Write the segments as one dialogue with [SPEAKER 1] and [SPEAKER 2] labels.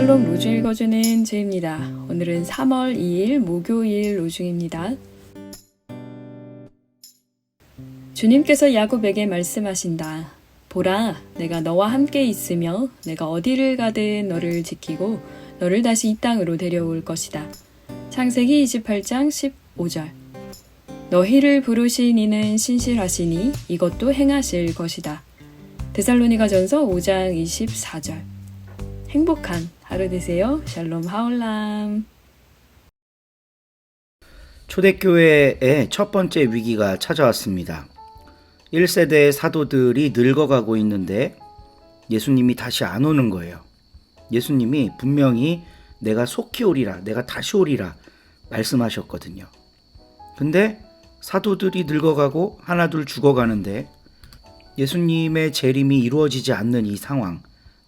[SPEAKER 1] 샬롬 로중 읽어주는 제입니다. 오늘은 3월 2일 목요일 로중입니다. 주님께서 야곱에게 말씀하신다. 보라, 내가 너와 함께 있으며 내가 어디를 가든 너를 지키고 너를 다시 이 땅으로 데려올 것이다. 창세기 28장 15절. 너희를 부르신 이는 신실하시니 이것도 행하실 것이다. 데살로니가전서 5장 24절. 행복한 하루 되세요. 샬롬 하올람.
[SPEAKER 2] 초대교회의 첫 번째 위기가 찾아왔습니다. 1세대의 사도들이 늙어가고 있는데 예수님이 다시 안 오는 거예요. 예수님이 분명히 내가 속히 오리라, 내가 다시 오리라 말씀하셨거든요. 근데 사도들이 늙어가고 하나둘 죽어가는데 예수님의 재림이 이루어지지 않는 이 상황,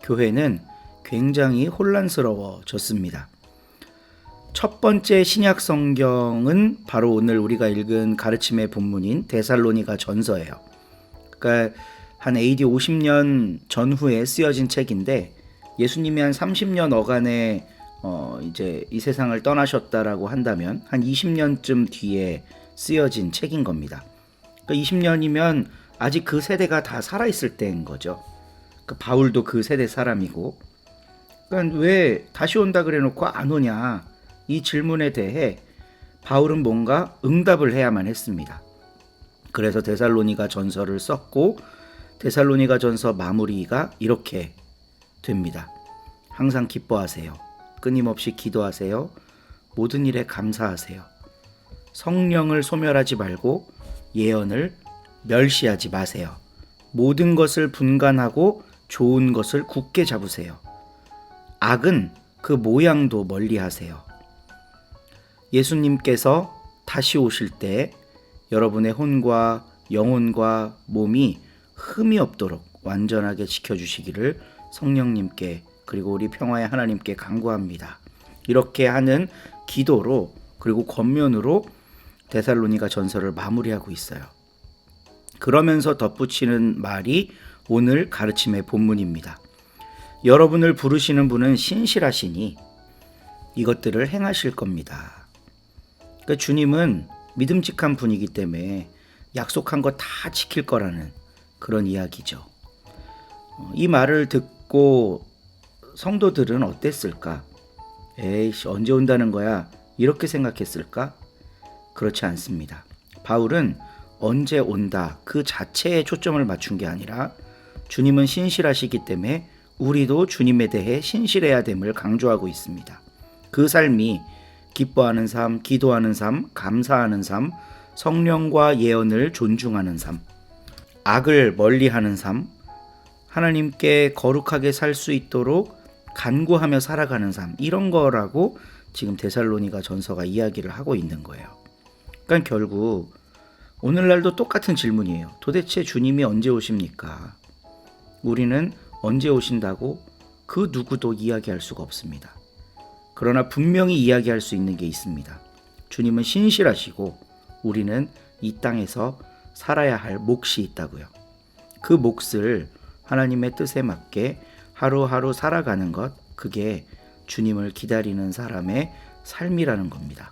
[SPEAKER 2] 교회는 굉장히 혼란스러워졌습니다. 첫 번째 신약 성경은 바로 오늘 우리가 읽은 가르침의 본문인 데살로니가 전서예요. 그러니까 한 AD 50년 전후에 쓰여진 책인데 예수님이 한 30년 어간에 이제 이 세상을 떠나셨다라고 한다면 한 20년쯤 뒤에 쓰여진 책인 겁니다. 그러니까 20년이면 아직 그 세대가 다 살아있을 때인 거죠. 그러니까 바울도 그 세대 사람이고, 그러니까 왜 다시 온다 그래놓고 안 오냐, 이 질문에 대해 바울은 뭔가 응답을 해야만 했습니다. 그래서 데살로니가 전서를 썼고, 데살로니가 전서 마무리가 이렇게 됩니다. 항상 기뻐하세요. 끊임없이 기도하세요. 모든 일에 감사하세요. 성령을 소멸하지 말고 예언을 멸시하지 마세요. 모든 것을 분간하고 좋은 것을 굳게 잡으세요. 악은 그 모양도 멀리하세요. 예수님께서 다시 오실 때 여러분의 혼과 영혼과 몸이 흠이 없도록 완전하게 지켜주시기를 성령님께 그리고 우리 평화의 하나님께 간구합니다. 이렇게 하는 기도로 그리고 권면으로 데살로니가 전서를 마무리하고 있어요. 그러면서 덧붙이는 말이 오늘 가르침의 본문입니다. 여러분을 부르시는 분은 신실하시니 이것들을 행하실 겁니다. 그러니까 주님은 믿음직한 분이기 때문에 약속한 거 다 지킬 거라는 그런 이야기죠. 이 말을 듣고 성도들은 어땠을까? 에이씨, 언제 온다는 거야? 이렇게 생각했을까? 그렇지 않습니다. 바울은 언제 온다 그 자체에 초점을 맞춘 게 아니라 주님은 신실하시기 때문에 우리도 주님에 대해 신실해야 됨을 강조하고 있습니다. 그 삶이 기뻐하는 삶, 기도하는 삶, 감사하는 삶, 성령과 예언을 존중하는 삶, 악을 멀리하는 삶, 하나님께 거룩하게 살 수 있도록 간구하며 살아가는 삶, 이런 거라고 지금 데살로니가 전서가 이야기를 하고 있는 거예요. 그러니까 결국 오늘날도 똑같은 질문이에요. 도대체 주님이 언제 오십니까? 우리는 언제 오신다고 그 누구도 이야기할 수가 없습니다. 그러나 분명히 이야기할 수 있는 게 있습니다. 주님은 신실하시고 우리는 이 땅에서 살아야 할 몫이 있다고요. 그 몫을 하나님의 뜻에 맞게 하루하루 살아가는 것, 그게 주님을 기다리는 사람의 삶이라는 겁니다.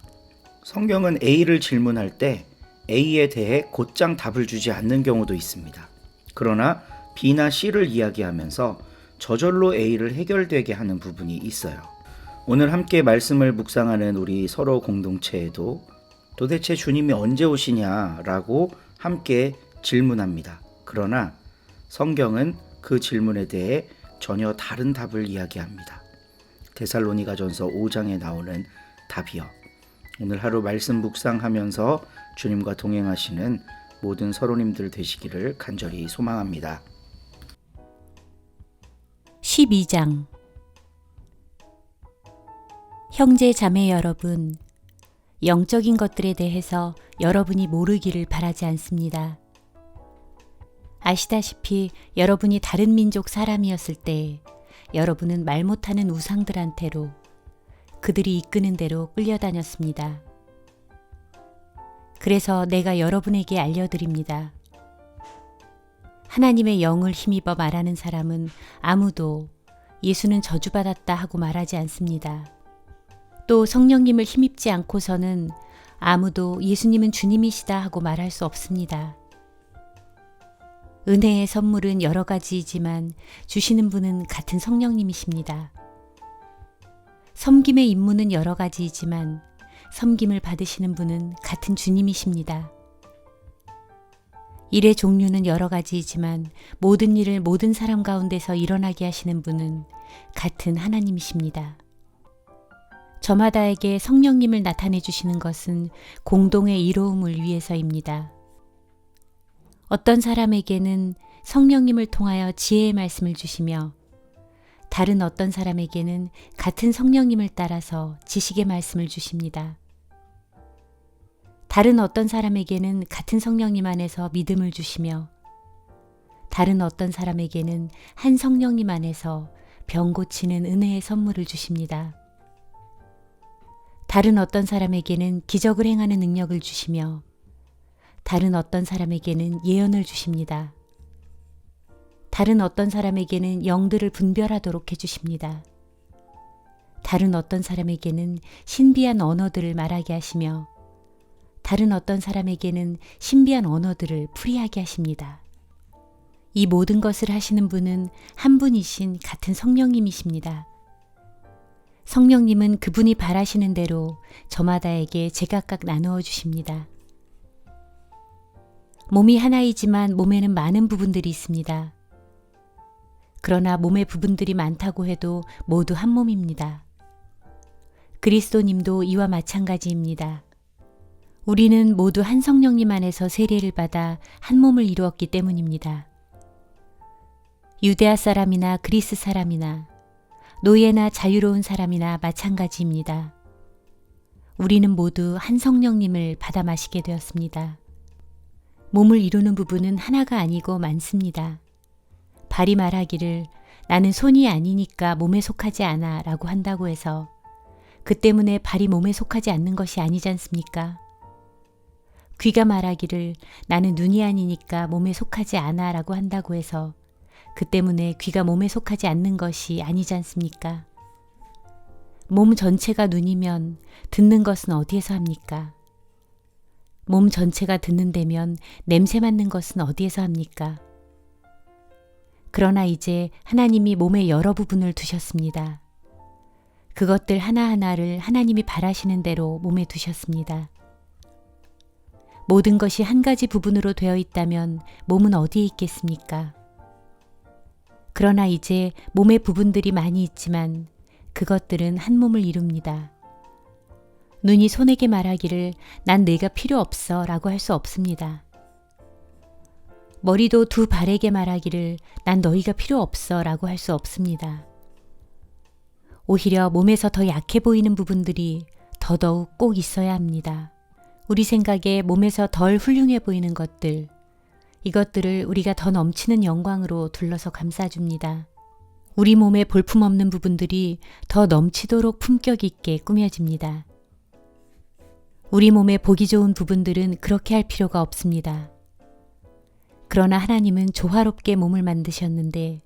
[SPEAKER 2] 성경은 A를 질문할 때 A에 대해 곧장 답을 주지 않는 경우도 있습니다. 그러나 B나 C를 이야기하면서 저절로 A를 해결되게 하는 부분이 있어요. 오늘 함께 말씀을 묵상하는 우리 서로 공동체에도 도대체 주님이 언제 오시냐라고 함께 질문합니다. 그러나 성경은 그 질문에 대해 전혀 다른 답을 이야기합니다. 데살로니가 전서 5장에 나오는 답이요. 오늘 하루 말씀 묵상하면서 주님과 동행하시는 모든 서로님들 되시기를 간절히 소망합니다.
[SPEAKER 3] 12장. 형제 자매 여러분, 영적인 것들에 대해서 여러분이 모르기를 바라지 않습니다. 아시다시피 여러분이 다른 민족 사람이었을 때 여러분은 말 못하는 우상들한테로 그들이 이끄는 대로 끌려다녔습니다. 그래서 내가 여러분에게 알려드립니다. 하나님의 영을 힘입어 말하는 사람은 아무도 예수는 저주받았다 하고 말하지 않습니다. 또 성령님을 힘입지 않고서는 아무도 예수님은 주님이시다 하고 말할 수 없습니다. 은혜의 선물은 여러 가지이지만 주시는 분은 같은 성령님이십니다. 섬김의 임무는 여러 가지이지만 섬김을 받으시는 분은 같은 주님이십니다. 일의 종류는 여러 가지이지만 모든 일을 모든 사람 가운데서 일어나게 하시는 분은 같은 하나님이십니다. 저마다에게 성령님을 나타내 주시는 것은 공동의 이로움을 위해서입니다. 어떤 사람에게는 성령님을 통하여 지혜의 말씀을 주시며 다른 어떤 사람에게는 같은 성령님을 따라서 지식의 말씀을 주십니다. 다른 어떤 사람에게는 같은 성령님 안에서 믿음을 주시며 다른 어떤 사람에게는 한 성령님 안에서 병 고치는 은혜의 선물을 주십니다. 다른 어떤 사람에게는 기적을 행하는 능력을 주시며 다른 어떤 사람에게는 예언을 주십니다. 다른 어떤 사람에게는 영들을 분별하도록 해주십니다. 다른 어떤 사람에게는 신비한 언어들을 말하게 하시며 다른 어떤 사람에게는 신비한 언어들을 풀이하게 하십니다. 이 모든 것을 하시는 분은 한 분이신 같은 성령님이십니다. 성령님은 그분이 바라시는 대로 저마다에게 제각각 나누어 주십니다. 몸이 하나이지만 몸에는 많은 부분들이 있습니다. 그러나 몸의 부분들이 많다고 해도 모두 한 몸입니다. 그리스도님도 이와 마찬가지입니다. 우리는 모두 한 성령님 안에서 세례를 받아 한 몸을 이루었기 때문입니다. 유대아 사람이나 그리스 사람이나 노예나 자유로운 사람이나 마찬가지입니다. 우리는 모두 한 성령님을 받아 마시게 되었습니다. 몸을 이루는 부분은 하나가 아니고 많습니다. 발이 말하기를 나는 손이 아니니까 몸에 속하지 않아 라고 한다고 해서 그 때문에 발이 몸에 속하지 않는 것이 아니지 않습니까? 귀가 말하기를 나는 눈이 아니니까 몸에 속하지 않아 라고 한다고 해서 그 때문에 귀가 몸에 속하지 않는 것이 아니지 않습니까? 몸 전체가 눈이면 듣는 것은 어디에서 합니까? 몸 전체가 듣는다면 냄새 맡는 것은 어디에서 합니까? 그러나 이제 하나님이 몸의 여러 부분을 두셨습니다. 그것들 하나하나를 하나님이 바라시는 대로 몸에 두셨습니다. 모든 것이 한 가지 부분으로 되어 있다면 몸은 어디에 있겠습니까? 그러나 이제 몸의 부분들이 많이 있지만 그것들은 한 몸을 이룹니다. 눈이 손에게 말하기를 난 내가 필요 없어 라고 할 수 없습니다. 머리도 두 발에게 말하기를 난 너희가 필요 없어 라고 할 수 없습니다. 오히려 몸에서 더 약해 보이는 부분들이 더더욱 꼭 있어야 합니다. 우리 생각에 몸에서 덜 훌륭해 보이는 것들, 이것들을 우리가 더 넘치는 영광으로 둘러서 감싸줍니다. 우리 몸의 볼품없는 부분들이 더 넘치도록 품격 있게 꾸며집니다. 우리 몸의 보기 좋은 부분들은 그렇게 할 필요가 없습니다. 그러나 하나님은 조화롭게 몸을 만드셨는데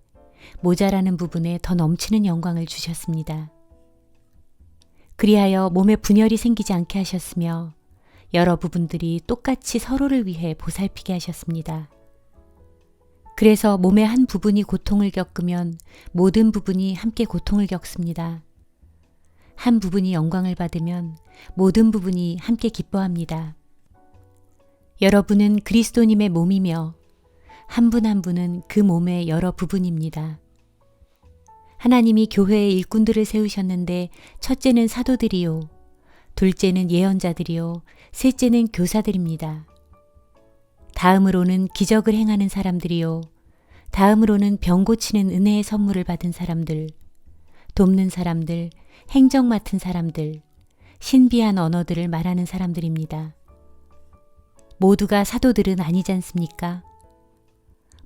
[SPEAKER 3] 모자라는 부분에 더 넘치는 영광을 주셨습니다. 그리하여 몸에 분열이 생기지 않게 하셨으며 여러 부분들이 똑같이 서로를 위해 보살피게 하셨습니다. 그래서 몸의 한 부분이 고통을 겪으면 모든 부분이 함께 고통을 겪습니다. 한 부분이 영광을 받으면 모든 부분이 함께 기뻐합니다. 여러분은 그리스도님의 몸이며 한 분 한 분은 그 몸의 여러 부분입니다. 하나님이 교회의 일꾼들을 세우셨는데 첫째는 사도들이요, 둘째는 예언자들이요, 셋째는 교사들입니다. 다음으로는 기적을 행하는 사람들이요, 다음으로는 병 고치는 은혜의 선물을 받은 사람들, 돕는 사람들, 행정 맡은 사람들, 신비한 언어들을 말하는 사람들입니다. 모두가 사도들은 아니지 않습니까?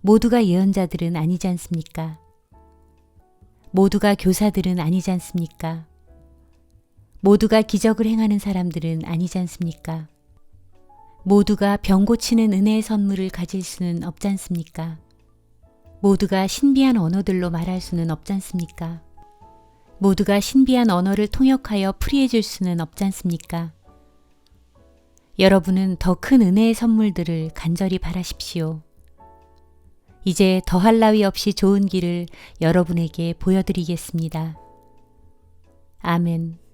[SPEAKER 3] 모두가 예언자들은 아니지 않습니까? 모두가 교사들은 아니지 않습니까? 모두가 기적을 행하는 사람들은 아니지 않습니까? 모두가 병 고치는 은혜의 선물을 가질 수는 없지 않습니까? 모두가 신비한 언어들로 말할 수는 없지 않습니까? 모두가 신비한 언어를 통역하여 풀이해 줄 수는 없지 않습니까? 여러분은 더 큰 은혜의 선물들을 간절히 바라십시오. 이제 더할 나위 없이 좋은 길을 여러분에게 보여드리겠습니다. 아멘.